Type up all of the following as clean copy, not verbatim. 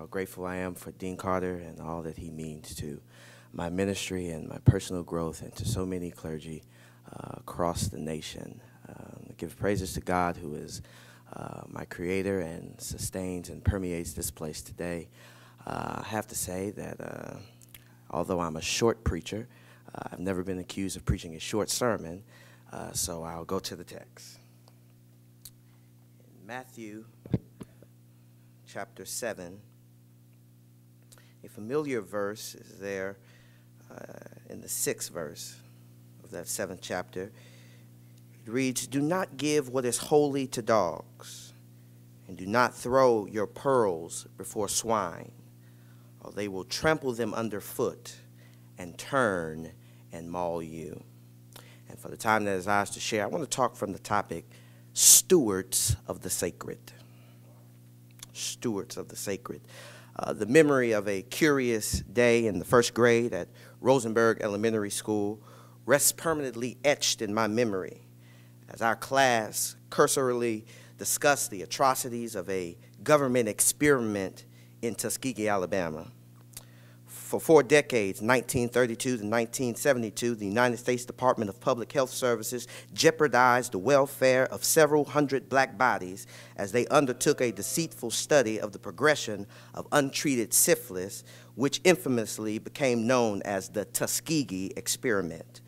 grateful I am for Dean Carter and all that he means to my ministry and my personal growth and to so many clergy across the nation. I give praises to God, who is my creator and sustains and permeates this place today. I have to say that although I'm a short preacher, I've never been accused of preaching a short sermon, so I'll go to the text. In Matthew chapter 7, a familiar verse is there in the 6th verse of that 7th chapter. It reads, "Do not give what is holy to dogs, and do not throw your pearls before swine, or they will trample them underfoot and turn and maul you." And for the time that is ours to share, I want to talk from the topic, stewards of the sacred. Stewards of the sacred. The memory of a curious day in the 1st grade at Rosenberg Elementary School rests permanently etched in my memory as our class cursorily discussed the atrocities of a government experiment in Tuskegee, Alabama. For 4 decades, 1932 to 1972, the United States Department of Public Health Services jeopardized the welfare of several hundred black bodies as they undertook a deceitful study of the progression of untreated syphilis, which infamously became known as the Tuskegee experiment.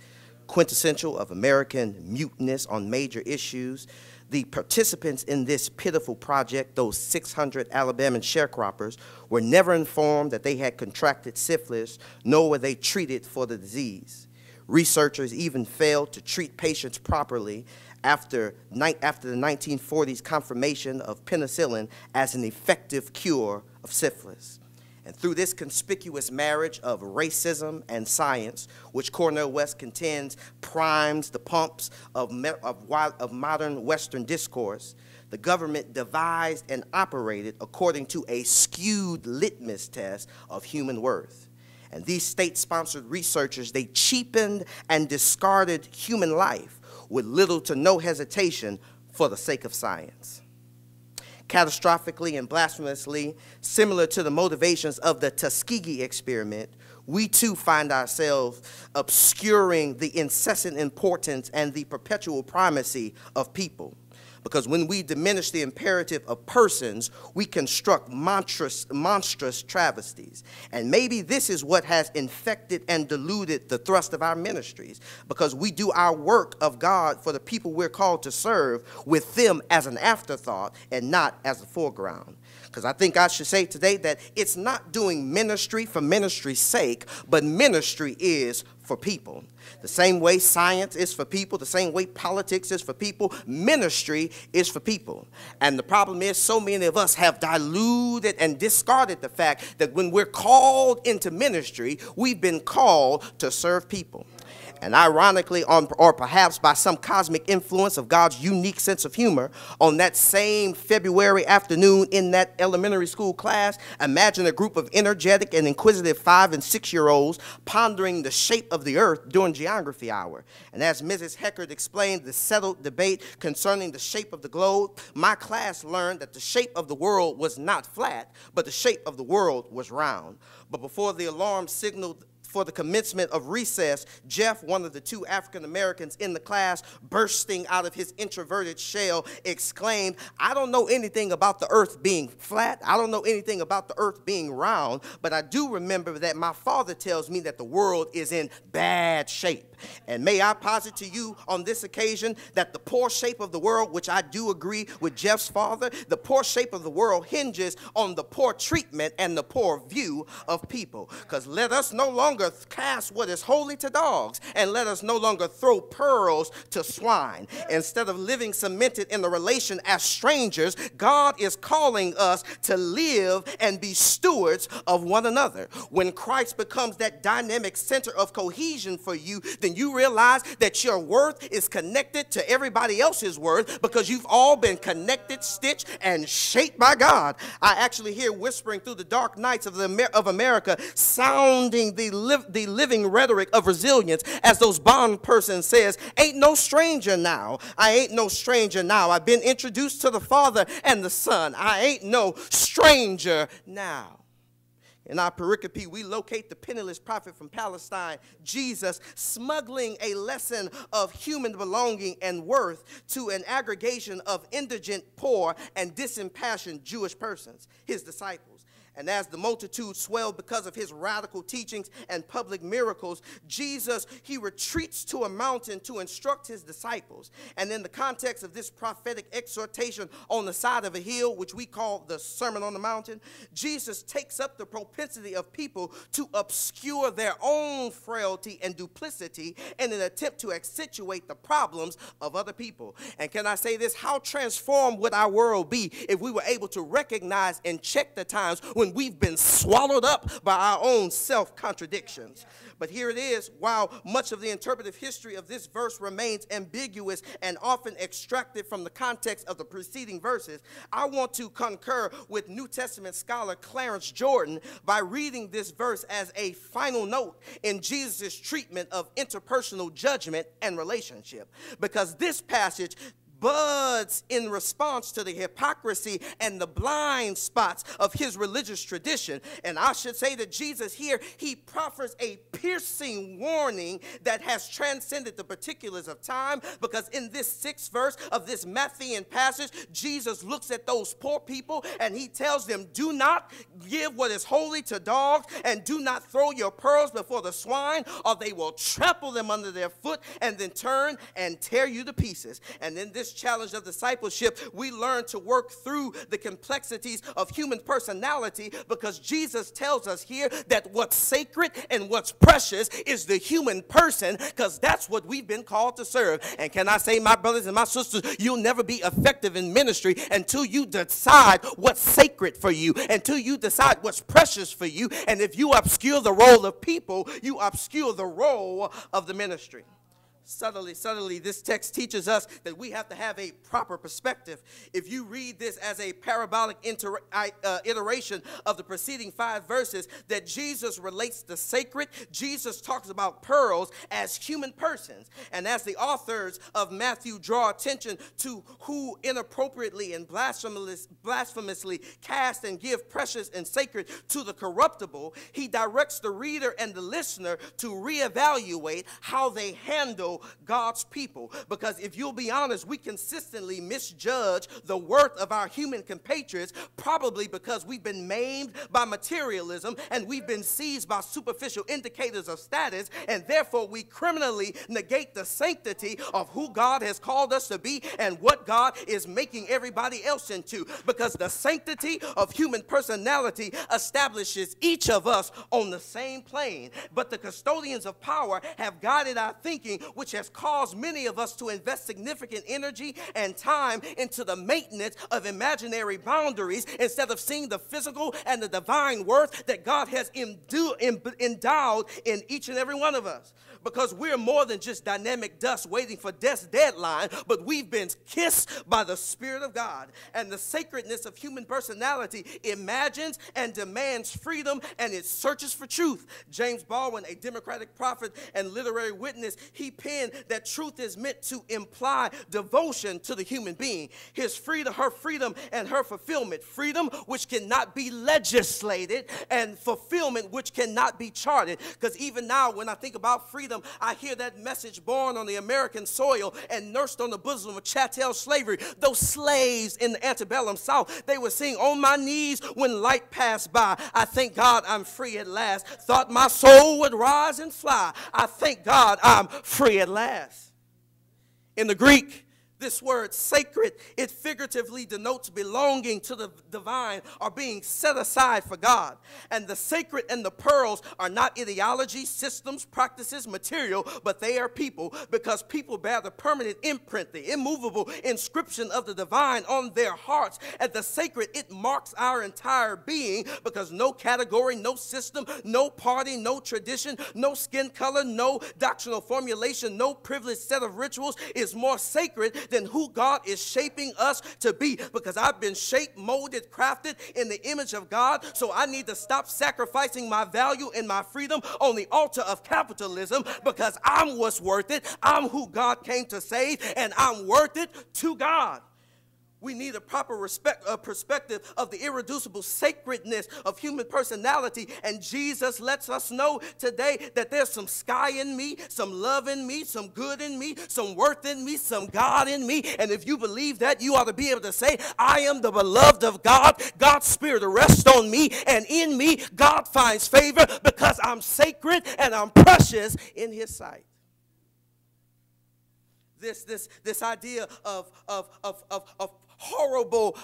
Quintessential of American muteness on major issues, the participants in this pitiful project, those 600 Alabama sharecroppers, were never informed that they had contracted syphilis, nor were they treated for the disease. Researchers even failed to treat patients properly after the 1940s confirmation of penicillin as an effective cure of syphilis. And through this conspicuous marriage of racism and science, which Cornel West contends primes the pumps of modern Western discourse, the government devised and operated according to a skewed litmus test of human worth. And these state-sponsored researchers, they cheapened and discarded human life with little to no hesitation for the sake of science. Catastrophically and blasphemously similar to the motivations of the Tuskegee experiment, we too find ourselves obscuring the incessant importance and the perpetual primacy of people. Because when we diminish the imperative of persons, we construct monstrous travesties. And maybe this is what has infected and diluted the thrust of our ministries, because we do our work of God for the people we're called to serve with them as an afterthought and not as a foreground. Because I think I should say today that it's not doing ministry for ministry's sake, but ministry is for people. The same way science is for people, the same way politics is for people, ministry is for people. And the problem is so many of us have diluted and discarded the fact that when we're called into ministry, we've been called to serve people. And ironically, or perhaps by some cosmic influence of God's unique sense of humor, on that same February afternoon in that elementary school class, imagine a group of energetic and inquisitive 5- and 6-year-olds pondering the shape of the earth during geography hour. And as Mrs. Heckard explained the settled debate concerning the shape of the globe, my class learned that the shape of the world was not flat, but the shape of the world was round. But before the alarm signaled for the commencement of recess, Jeff, one of the 2 African Americans in the class, bursting out of his introverted shell, exclaimed, "I don't know anything about the earth being flat. I don't know anything about the earth being round, but I do remember that my father tells me that the world is in bad shape. And may I posit to you on this occasion that the poor shape of the world," which I do agree with Jeff's father, the poor shape of the world hinges on the poor treatment and the poor view of people. Because let us no longer cast what is holy to dogs, and let us no longer throw pearls to swine. Instead of living cemented in the relation as strangers, God is calling us to live and be stewards of one another. When Christ becomes that dynamic center of cohesion for you, then you realize that your worth is connected to everybody else's worth, because you've all been connected, stitched, and shaped by God. I actually hear whispering through the dark nights of America, sounding the living rhetoric of resilience, as those Bond person says, "Ain't no stranger now. I ain't no stranger now. I've been introduced to the Father and the Son. I ain't no stranger now." In our pericope, we locate the penniless prophet from Palestine, Jesus, smuggling a lesson of human belonging and worth to an aggregation of indigent, poor, and disimpassioned Jewish persons, his disciples. And as the multitude swelled because of his radical teachings and public miracles, Jesus, he retreats to a mountain to instruct his disciples. And in the context of this prophetic exhortation on the side of a hill, which we call the Sermon on the Mountain, Jesus takes up the propensity of people to obscure their own frailty and duplicity in an attempt to accentuate the problems of other people. And can I say this? How transformed would our world be if we were able to recognize and check the times when we've been swallowed up by our own self-contradictions? But here it is. While much of the interpretive history of this verse remains ambiguous and often extracted from the context of the preceding verses, I want to concur with New Testament scholar Clarence Jordan by reading this verse as a final note in Jesus' treatment of interpersonal judgment and relationship. Because this passage buds in response to the hypocrisy and the blind spots of his religious tradition. And I should say that Jesus here, he proffers a piercing warning that has transcended the particulars of time, because in this 6th verse of this Matthean passage, Jesus looks at those poor people and he tells them, do not give what is holy to dogs, and do not throw your pearls before the swine, or they will trample them under their foot and then turn and tear you to pieces. And in this challenge of discipleship, we learn to work through the complexities of human personality, because Jesus tells us here that what's sacred and what's precious is the human person, because that's what we've been called to serve. And can I say, my brothers and my sisters, you'll never be effective in ministry until you decide what's sacred for you, until you decide what's precious for you. And if you obscure the role of people, you obscure the role of the ministry. Subtly, this text teaches us that we have to have a proper perspective. If you read this as a parabolic iteration of the preceding 5 verses, that Jesus relates the sacred, Jesus talks about pearls as human persons. And as the authors of Matthew draw attention to who inappropriately and blasphemously cast and give precious and sacred to the corruptible, he directs the reader and the listener to reevaluate how they handle God's people. Because if you'll be honest, we consistently misjudge the worth of our human compatriots, probably because we've been maimed by materialism and we've been seized by superficial indicators of status, and therefore we criminally negate the sanctity of who God has called us to be and what God is making everybody else into. Because the sanctity of human personality establishes each of us on the same plane. But the custodians of power have guided our thinking, which has caused many of us to invest significant energy and time into the maintenance of imaginary boundaries instead of seeing the physical and the divine worth that God has endowed in each and every one of us. Because we're more than just dynamic dust waiting for death's deadline, but we've been kissed by the Spirit of God. And the sacredness of human personality imagines and demands freedom, and it searches for truth. James Baldwin, a Democratic prophet and literary witness, he penned that truth is meant to imply devotion to the human being. His freedom, her freedom, and her fulfillment. Freedom which cannot be legislated, and fulfillment which cannot be charted. Because even now, when I think about freedom, I hear that message born on the American soil and nursed on the bosom of chattel slavery. Those slaves in the antebellum South, they were singing, on my knees when light passed by. I thank God I'm free at last. Thought my soul would rise and fly. I thank God I'm free at last. In the Greek, this word sacred, it figuratively denotes belonging to the divine or being set aside for God. And the sacred and the pearls are not ideology, systems, practices, material, but they are people, because people bear the permanent imprint, the immovable inscription of the divine on their hearts. And the sacred, it marks our entire being, because no category, no system, no party, no tradition, no skin color, no doctrinal formulation, no privileged set of rituals is more sacred than who God is shaping us to be. Because I've been shaped, molded, crafted in the image of God, so I need to stop sacrificing my value and my freedom on the altar of capitalism, because I'm what's worth it. I'm who God came to save, and I'm worth it to God. We need a proper perspective of the irreducible sacredness of human personality. And Jesus lets us know today that there's some sky in me, some love in me, some good in me, some worth in me, some God in me. And if you believe that, you ought to be able to say, I am the beloved of God. God's Spirit rests on me, and in me God finds favor because I'm sacred and I'm precious in His sight. This idea of horrible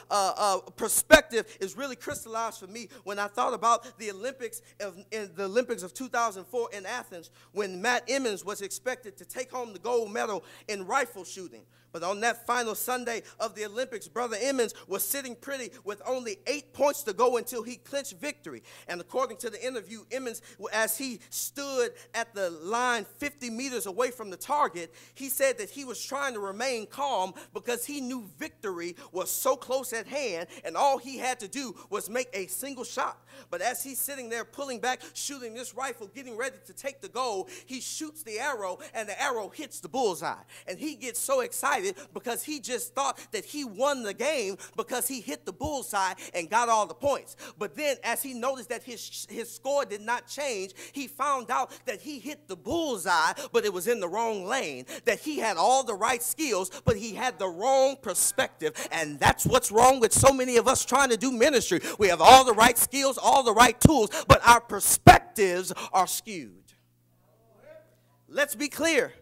perspective is really crystallized for me when I thought about the Olympics of 2004 in Athens, when Matt Emmons was expected to take home the gold medal in rifle shooting. But on that final Sunday of the Olympics, Brother Emmons was sitting pretty with only 8 points to go until he clinched victory. And according to the interview, Emmons, as he stood at the line 50 meters away from the target, he said that he was trying to remain calm because he knew victory was so close at hand, and all he had to do was make a single shot. But as he's sitting there pulling back, shooting this rifle, getting ready to take the goal, he shoots the arrow, and the arrow hits the bullseye. And he gets so excited because he just thought that he won the game because he hit the bullseye and got all the points. But then as he noticed that his score did not change, he found out that he hit the bullseye, but it was in the wrong lane, that he had all the right skills, but he had the wrong perspective. And that's what's wrong with so many of us trying to do ministry. We have all the right skills, all the right tools, but our perspectives are skewed. Let's be clear.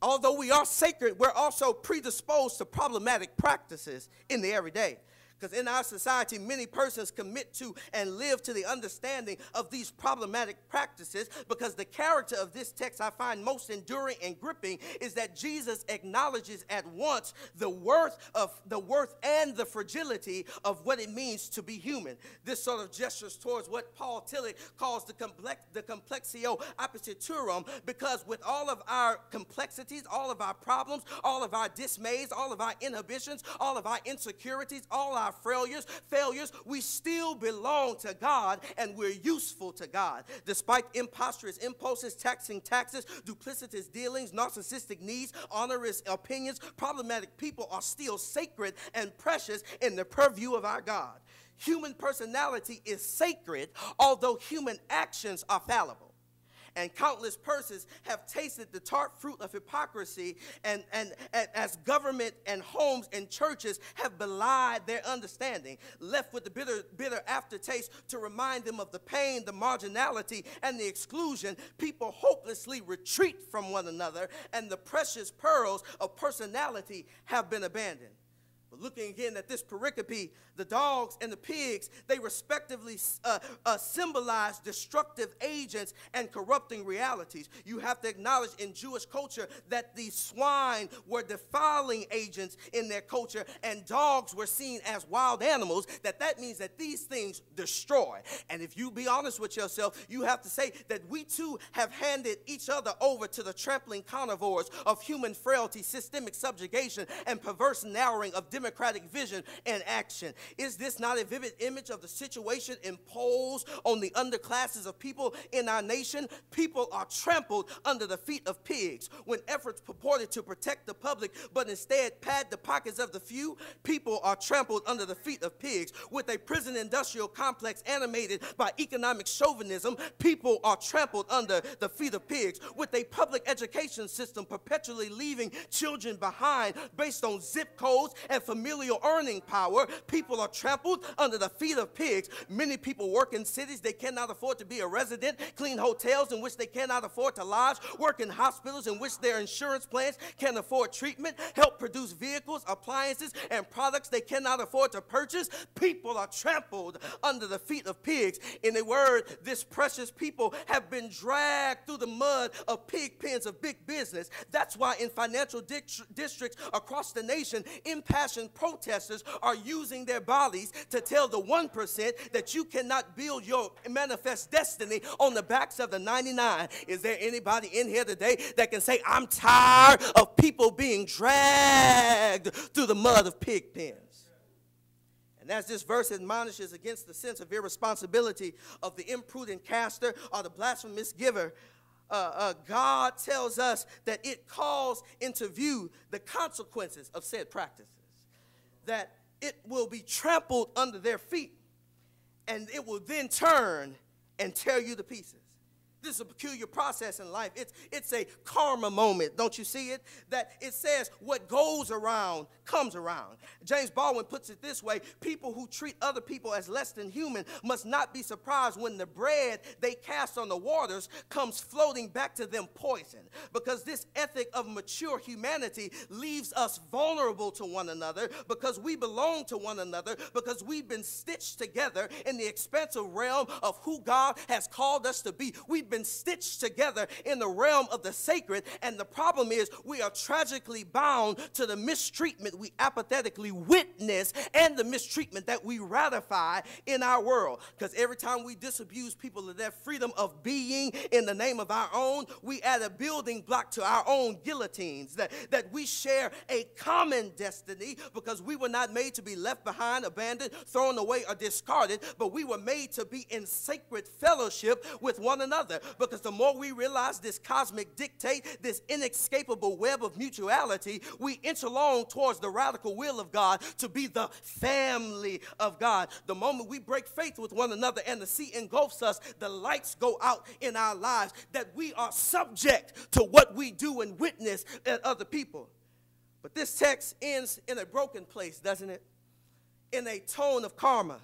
Although we are sacred, we're also predisposed to problematic practices in the everyday. Because in our society, many persons commit to and live to the understanding of these problematic practices, because the character of this text I find most enduring and gripping is that Jesus acknowledges at once the worth and the fragility of what it means to be human. This sort of gestures towards what Paul Tillich calls the complexio oppositorum, because with all of our complexities, all of our problems, all of our dismays, all of our inhibitions, all of our insecurities, all our failures, we still belong to God, and we're useful to God. Despite imposterous impulses, taxing taxes, duplicitous dealings, narcissistic needs, onerous opinions, problematic people are still sacred and precious in the purview of our God. Human personality is sacred, although human actions are fallible. And countless persons have tasted the tart fruit of hypocrisy, and as government and homes and churches have belied their understanding, left with the bitter aftertaste to remind them of the pain, the marginality, and the exclusion, people hopelessly retreat from one another, and the precious pearls of personality have been abandoned. But looking again at this pericope, the dogs and the pigs, they respectively symbolize destructive agents and corrupting realities. You have to acknowledge in Jewish culture that the swine were defiling agents in their culture, and dogs were seen as wild animals. That means that these things destroy. And if you be honest with yourself, you have to say that we too have handed each other over to the trampling carnivores of human frailty, systemic subjugation, and perverse narrowing of democratic vision and action. Is this not a vivid image of the situation imposed on the underclasses of people in our nation? People are trampled under the feet of pigs. When efforts purported to protect the public but instead pad the pockets of the few, people are trampled under the feet of pigs. With a prison industrial complex animated by economic chauvinism, people are trampled under the feet of pigs. With a public education system perpetually leaving children behind based on zip codes and familial earning power, people are trampled under the feet of pigs. Many people work in cities they cannot afford to be a resident, clean hotels in which they cannot afford to lodge, work in hospitals in which their insurance plans can't afford treatment, help produce vehicles, appliances, and products they cannot afford to purchase. People are trampled under the feet of pigs. In a word, this precious people have been dragged through the mud of pig pens of big business. That's why in financial districts across the nation, impassioned protesters are using their bodies to tell the 1% that you cannot build your manifest destiny on the backs of the 99. Is there anybody in here today that can say, I'm tired of people being dragged through the mud of pig pens? And as this verse admonishes against the sense of irresponsibility of the imprudent caster or the blasphemous giver, God tells us that it calls into view the consequences of said practices. that it will be trampled under their feet, and it will then turn and tear you to pieces. This is a peculiar process in life. It's a karma moment. Don't you see it? That it says what goes around comes around. James Baldwin puts it this way: people who treat other people as less than human must not be surprised when the bread they cast on the waters comes floating back to them poisoned. Because this ethic of mature humanity leaves us vulnerable to one another, because we belong to one another, because we've been stitched together in the expansive realm of who God has called us to be. We've been stitched together in the realm of the sacred, and the problem is we are tragically bound to the mistreatment we apathetically witness and the mistreatment that we ratify in our world. Because every time we disabuse people of their freedom of being in the name of our own, we add a building block to our own guillotines. That we share a common destiny, because we were not made to be left behind, abandoned, thrown away, or discarded, but we were made to be in sacred fellowship with one another. Because the more we realize this cosmic dictate, this inescapable web of mutuality, we inch along towards the radical will of God to be the family of God. The moment we break faith with one another and the sea engulfs us, the lights go out in our lives, that we are subject to what we do and witness at other people. But this text ends in a broken place, doesn't it? In a tone of karma.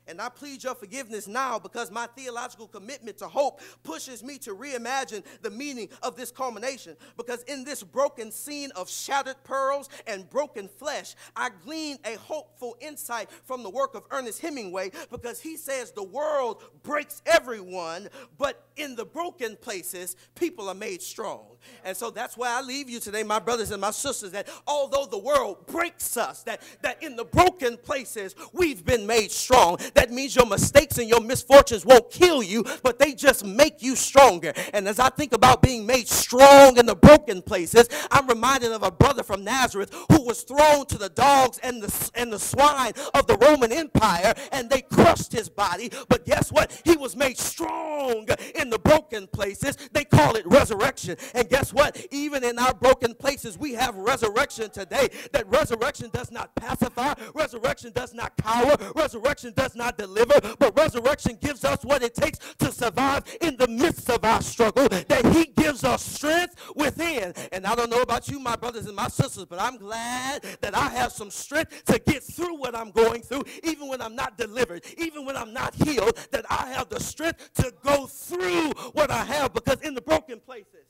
And I plead your forgiveness now, because my theological commitment to hope pushes me to reimagine the meaning of this culmination. Because in this broken scene of shattered pearls and broken flesh, I glean a hopeful insight from the work of Ernest Hemingway, because he says the world breaks everyone, but in the broken places, people are made strong. And so that's why I leave you today, my brothers and my sisters, that although the world breaks us, that in the broken places, we've been made strong. That means your mistakes and your misfortunes won't kill you, but they just make you stronger. And as I think about being made strong in the broken places, I'm reminded of a brother from Nazareth who was thrown to the dogs and the swine of the Roman Empire, and they crushed his body. But guess what? He was made strong in the broken places. They call it resurrection. And guess what? Even in our broken places, we have resurrection today. That resurrection does not pacify. Resurrection does not cower. Resurrection does not deliver. But resurrection gives us what it takes to survive in the midst of our struggle. That he gives us strength within. And I don't know about you, my brothers and my sisters, but I'm glad that I have some strength to get through what I'm going through, even when I'm not delivered, even when I'm not healed, that I have the strength to go through what I have, because in the broken places,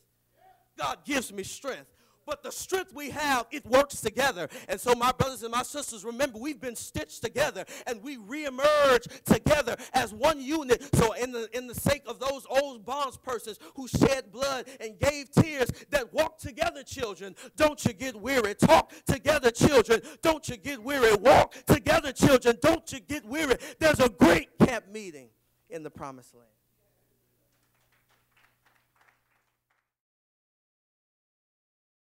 God gives me strength. But the strength we have, it works together. And so, my brothers and my sisters, remember, we've been stitched together, and we reemerge together as one unit. So in the sake of those old bondspersons who shed blood and gave tears, that walk together, children, don't you get weary. Talk together, children, don't you get weary. Walk together, children, don't you get weary. There's a great camp meeting in the promised land.